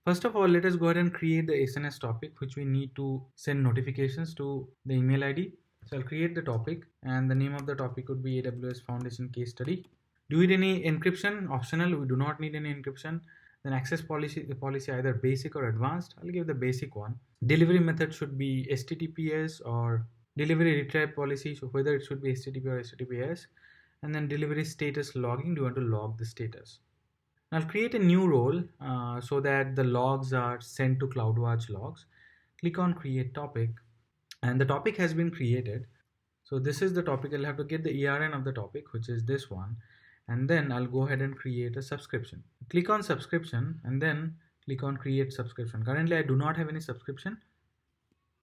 First of all, let us go ahead and create the SNS topic which we need to send notifications to the email ID. So I'll create the topic and the name of the topic would be AWS Foundation Case Study. Do we need any encryption? Optional. We do not need any encryption. Then access policy either basic or advanced. I'll give the basic one. Delivery method should be HTTPS or delivery retry policy. So whether it should be HTTP or HTTPS. And then delivery status logging. Do you want to log the status? I'll create a new role so that the logs are sent to CloudWatch logs. Click on create topic and the topic has been created. So this is the topic. I'll have to get the ERN of the topic, which is this one. And then I'll go ahead and create a subscription. Click on subscription and then click on create subscription. Currently, I do not have any subscription.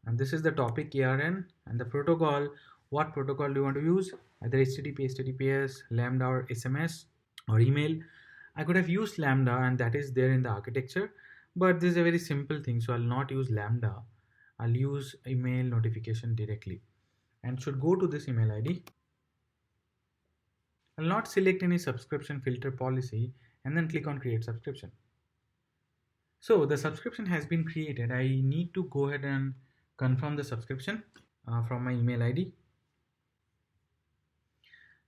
And this is the topic ERN and the protocol. What protocol do you want to use? Either HTTP, HTTPS, Lambda or SMS or email. I could have used Lambda and that is there in the architecture, but this is a very simple thing. So I'll not use Lambda. I'll use email notification directly and should go to this email ID. I'll not select any subscription filter policy and then click on create subscription. So the subscription has been created. I need to go ahead and confirm the subscription from my email ID.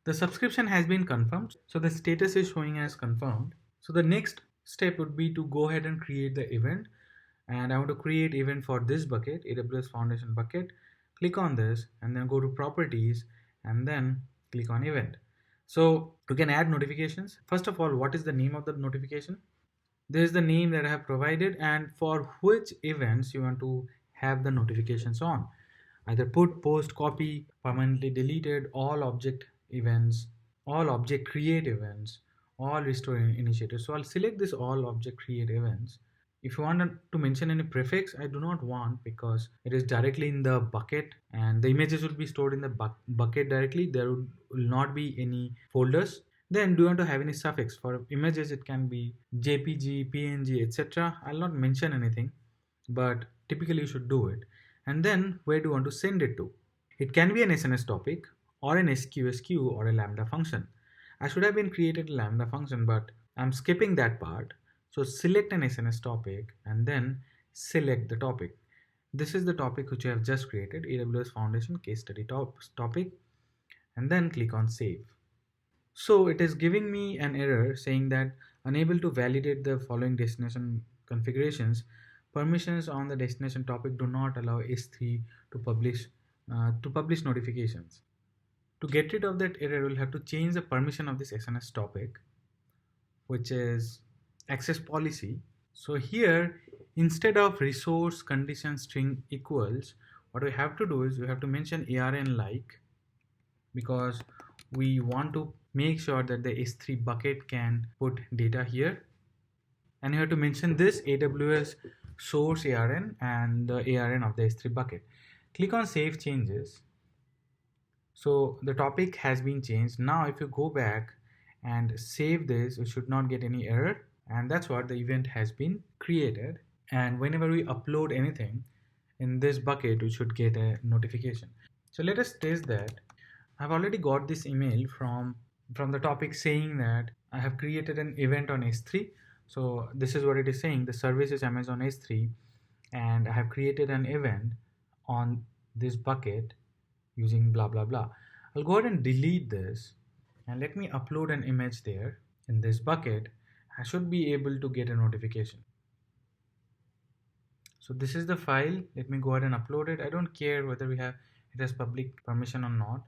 The subscription has been confirmed. So the status is showing as confirmed. So the next step would be to go ahead and create the event. And I want to create event for this bucket, AWS Foundation bucket. Click on this and then go to properties and then click on event. So you can add notifications. First of all, what is the name of the notification? This is the name that I have provided and for which events you want to have the notifications on. Either put, post, copy, permanently deleted, all object events, all object create events, all restore initiatives. So I'll select this all object create events. If you want to mention any prefix, I do not want because it is directly in the bucket and the images will be stored in the bucket directly. There will not be any folders. Then do you want to have any suffix? For images it can be JPG, PNG, etc. I'll not mention anything, but typically you should do it. And then where do you want to send it to? It can be an SNS topic or an SQSQ or a Lambda function. I should have been created a Lambda function, but I'm skipping that part. So select an SNS topic and then select the topic. This is the topic which I have just created, AWS Foundation Case Study topic, and then click on save. So it is giving me an error saying that unable to validate the following destination configurations. Permissions on the destination topic do not allow S3 to publish notifications. To get rid of that error, we'll have to change the permission of this SNS topic, which is access policy. So here, instead of resource condition string equals, what we have to do is we have to mention ARN like, because we want to make sure that the S3 bucket can put data here. And you have to mention this AWS source ARN and the ARN of the S3 bucket. Click on save changes. So the topic has been changed. Now if you go back and save this, you should not get any error. And that's what the event has been created. And whenever we upload anything in this bucket, we should get a notification. So let us test that. I've already got this email from the topic saying that I have created an event on S3. So this is what it is saying. The service is Amazon S3 and I have created an event on this bucket using blah blah blah. I'll go ahead and delete this and let me upload an image there in this bucket. I should be able to get a notification. So this is the file. Let me go ahead and upload it. I don't care whether it has public permission or not.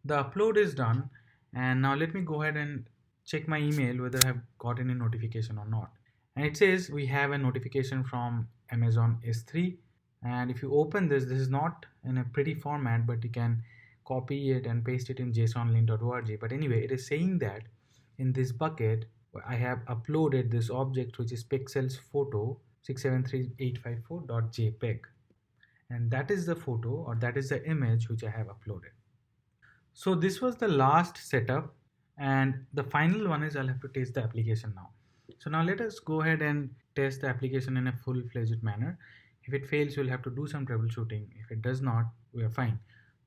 The upload is done and now let me go ahead and check my email whether I have got any notification or not. And it says we have a notification from Amazon S3. And if you open this is not in a pretty format, but you can copy it and paste it in jsonlint.org. But anyway, it is saying that in this bucket, I have uploaded this object, which is pixels photo 673854.jpg. And that is the photo or that is the image which I have uploaded. So this was the last setup. And the final one is I'll have to test the application now. So now let us go ahead and test the application in a full-fledged manner. If it fails, we'll have to do some troubleshooting. If it does not, we are fine.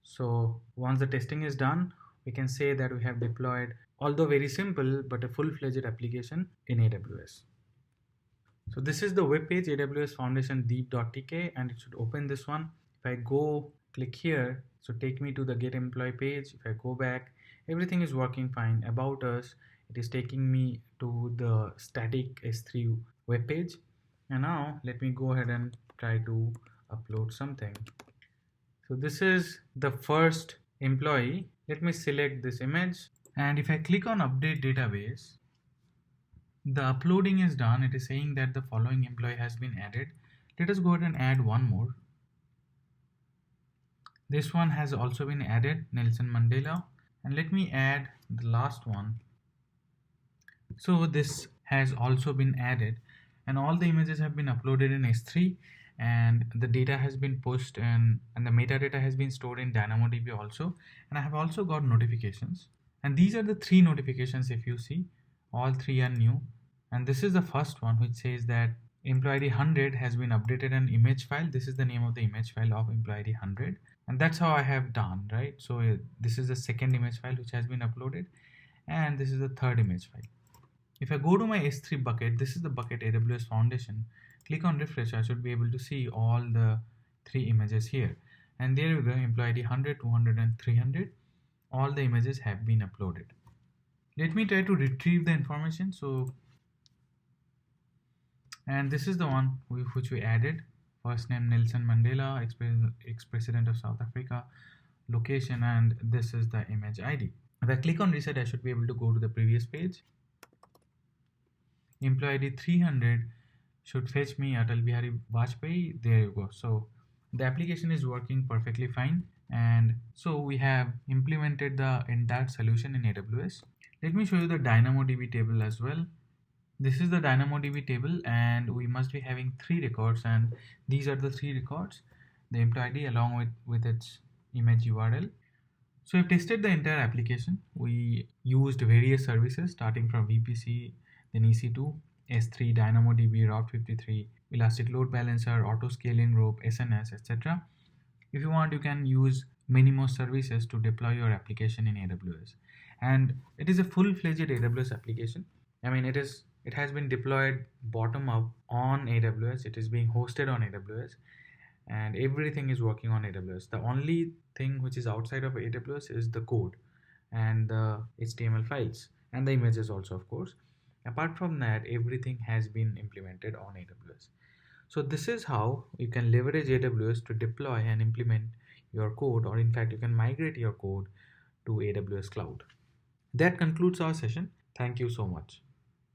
So once the testing is done, we can say that we have deployed although very simple, but a full-fledged application in AWS. So this is the web page, AWS Foundation deep.tk, and it should open this one. If I go click here, so take me to the get employee page. If I go back, everything is working fine. About us, it is taking me to the static S3 web page. And now let me go ahead and try to upload something. So this is the first employee. Let me select this image, and if I click on update database, the uploading is done. It is saying that the following employee has been added. Let us go ahead and add one more. This one has also been added, Nelson Mandela. And let me add the last one. So this has also been added, and all the images have been uploaded in S3, and the data has been pushed, and the metadata has been stored in DynamoDB also. And I have also got notifications, and these are the 3 notifications. If you see, all 3 are new, and this is the first one, which says that employee ID 100 has been updated an image file. This is the name of the image file of employee ID 100, and that's how I have done, right? So this is the second image file which has been uploaded, and this is the third image file. If I go to my S3 bucket, this is the bucket AWS Foundation. Click on refresh, I should be able to see all the 3 images here. And there you go, employee ID 100, 200 and 300. All the images have been uploaded. Let me try to retrieve the information. And this is the one which we added. First name Nelson Mandela, ex-president of South Africa, location, and this is the image ID. If I click on reset, I should be able to go to the previous page. Employee ID 300 should fetch me Atal Bihari Vajpayee. There you go. So the application is working perfectly fine, and so we have implemented the entire solution in AWS. Let me show you the DynamoDB table as well. This is the DynamoDB table, and we must be having 3 records, and these are the 3 records, the employee ID along with its image URL. So we've tested the entire application. We used various services starting from VPC, then EC2, S3, DynamoDB, Route 53, Elastic Load Balancer, Auto Scaling Group, SNS, etc. If you want, you can use many more services to deploy your application in AWS. And it is a full-fledged AWS application. I mean, it has been deployed bottom up on AWS. It is being hosted on AWS, and everything is working on AWS. The only thing which is outside of AWS is the code and the HTML files and the images also, of course. Apart from that, everything has been implemented on AWS. So this is how you can leverage AWS to deploy and implement your code, or in fact, you can migrate your code to AWS Cloud. That concludes our session. Thank you so much.